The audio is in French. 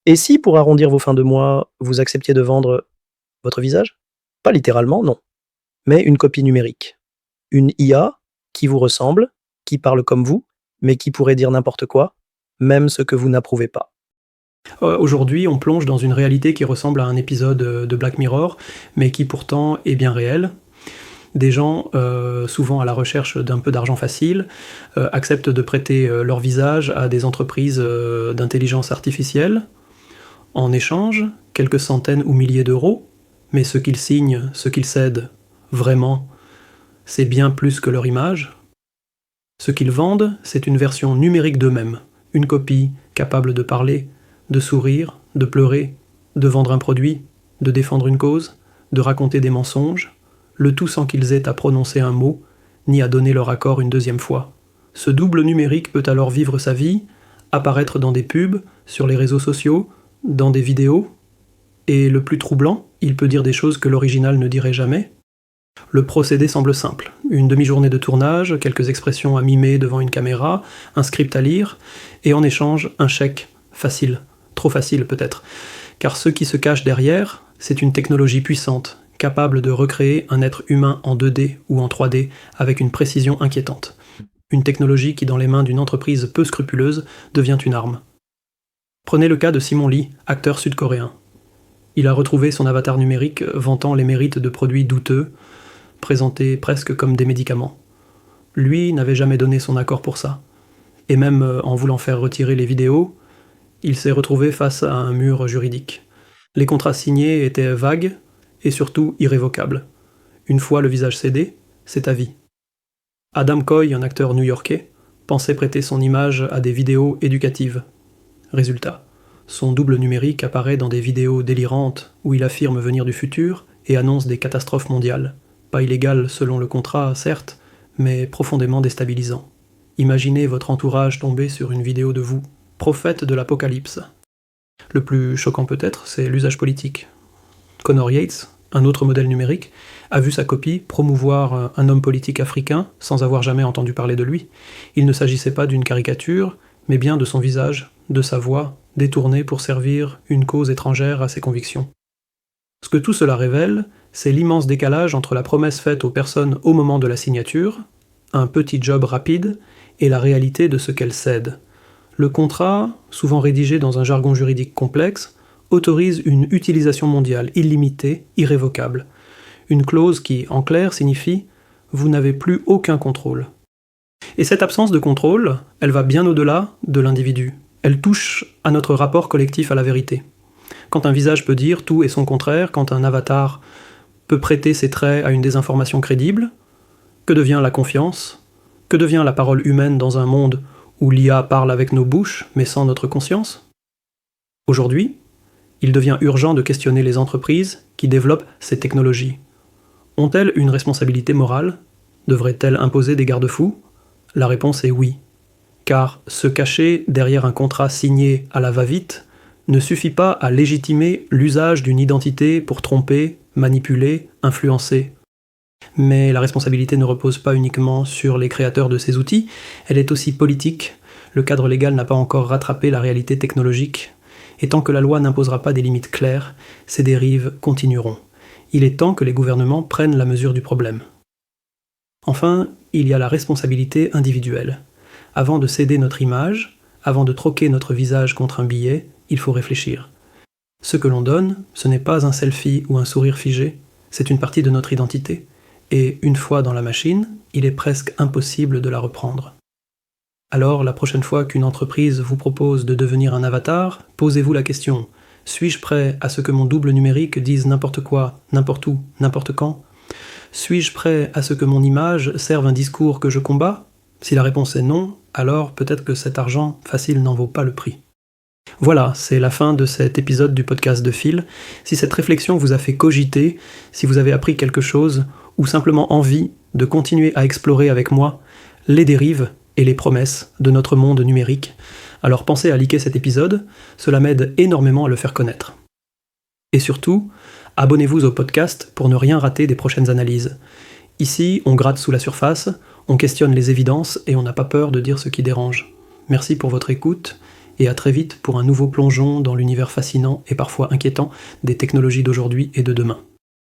Et si, pour arrondir vos fins de mois, vous acceptiez de vendre votre visage? Pas littéralement, non, mais une copie numérique. Une IA qui vous ressemble, qui parle comme vous, mais qui pourrait dire n'importe quoi, même ce que vous n'approuvez pas. Aujourd'hui, on plonge dans une réalité qui ressemble à un épisode de Black Mirror, mais qui pourtant est bien réelle. Des gens, souvent à la recherche d'un peu d'argent facile, acceptent de prêter leur visage à des entreprises d'intelligence artificielle. En échange, quelques centaines ou milliers d'euros, mais ce qu'ils signent, ce qu'ils cèdent, vraiment, c'est bien plus que leur image. Ce qu'ils vendent, c'est une version numérique d'eux-mêmes, une copie capable de parler, de sourire, de pleurer, de vendre un produit, de défendre une cause, de raconter des mensonges, le tout sans qu'ils aient à prononcer un mot, ni à donner leur accord une deuxième fois. Ce double numérique peut alors vivre sa vie, apparaître dans des pubs, sur les réseaux sociaux, dans des vidéos, et le plus troublant, il peut dire des choses que l'original ne dirait jamais. Le procédé semble simple. Une demi-journée de tournage, quelques expressions à mimer devant une caméra, un script à lire, et en échange, un chèque. Facile. Trop facile peut-être. Car ce qui se cache derrière, c'est une technologie puissante, capable de recréer un être humain en 2D ou en 3D avec une précision inquiétante. Une technologie qui, dans les mains d'une entreprise peu scrupuleuse, devient une arme. Prenez le cas de Simon Lee, acteur sud-coréen. Il a retrouvé son avatar numérique vantant les mérites de produits douteux, présentés presque comme des médicaments. Lui n'avait jamais donné son accord pour ça. Et même en voulant faire retirer les vidéos, il s'est retrouvé face à un mur juridique. Les contrats signés étaient vagues et surtout irrévocables. Une fois le visage cédé, c'est à vie. Adam Coy, un acteur new-yorkais, pensait prêter son image à des vidéos éducatives. Résultat, son double numérique apparaît dans des vidéos délirantes où il affirme venir du futur et annonce des catastrophes mondiales. Pas illégales selon le contrat, certes, mais profondément déstabilisant. Imaginez votre entourage tomber sur une vidéo de vous, prophète de l'apocalypse. Le plus choquant peut-être, c'est l'usage politique. Connor Yates, un autre modèle numérique, a vu sa copie promouvoir un homme politique africain sans avoir jamais entendu parler de lui. Il ne s'agissait pas d'une caricature, mais bien de son visage, de sa voix, détournée pour servir une cause étrangère à ses convictions. Ce que tout cela révèle, c'est l'immense décalage entre la promesse faite aux personnes au moment de la signature, un petit job rapide, et la réalité de ce qu'elles cèdent. Le contrat, souvent rédigé dans un jargon juridique complexe, autorise une utilisation mondiale illimitée, irrévocable. Une clause qui, en clair, signifie « vous n'avez plus aucun contrôle ». Et cette absence de contrôle, elle va bien au-delà de l'individu. Elle touche à notre rapport collectif à la vérité. Quand un visage peut dire tout et son contraire, quand un avatar peut prêter ses traits à une désinformation crédible, que devient la confiance? Que devient la parole humaine dans un monde où l'IA parle avec nos bouches, mais sans notre conscience? Aujourd'hui, il devient urgent de questionner les entreprises qui développent ces technologies. Ont-elles une responsabilité morale? Devraient-elles imposer des garde-fous? La réponse est oui. Car se cacher derrière un contrat signé à la va-vite ne suffit pas à légitimer l'usage d'une identité pour tromper, manipuler, influencer. Mais la responsabilité ne repose pas uniquement sur les créateurs de ces outils, elle est aussi politique. Le cadre légal n'a pas encore rattrapé la réalité technologique. Et tant que la loi n'imposera pas des limites claires, ces dérives continueront. Il est temps que les gouvernements prennent la mesure du problème. Enfin, il y a la responsabilité individuelle. Avant de céder notre image, avant de troquer notre visage contre un billet, il faut réfléchir. Ce que l'on donne, ce n'est pas un selfie ou un sourire figé, c'est une partie de notre identité. Et une fois dans la machine, il est presque impossible de la reprendre. Alors, la prochaine fois qu'une entreprise vous propose de devenir un avatar, posez-vous la question « Suis-je prêt à ce que mon double numérique dise n'importe quoi, n'importe où, n'importe quand ? Suis-je prêt à ce que mon image serve un discours que je combats ? Si la réponse est non, alors peut-être que cet argent facile n'en vaut pas le prix. » Voilà, c'est la fin de cet épisode du podcast de Phil. Si cette réflexion vous a fait cogiter, si vous avez appris quelque chose, ou simplement envie de continuer à explorer avec moi les dérives et les promesses de notre monde numérique, alors pensez à liker cet épisode, cela m'aide énormément à le faire connaître. Et surtout, abonnez-vous au podcast pour ne rien rater des prochaines analyses. Ici, on gratte sous la surface, on questionne les évidences et on n'a pas peur de dire ce qui dérange. Merci pour votre écoute, et à très vite pour un nouveau plongeon dans l'univers fascinant et parfois inquiétant des technologies d'aujourd'hui et de demain.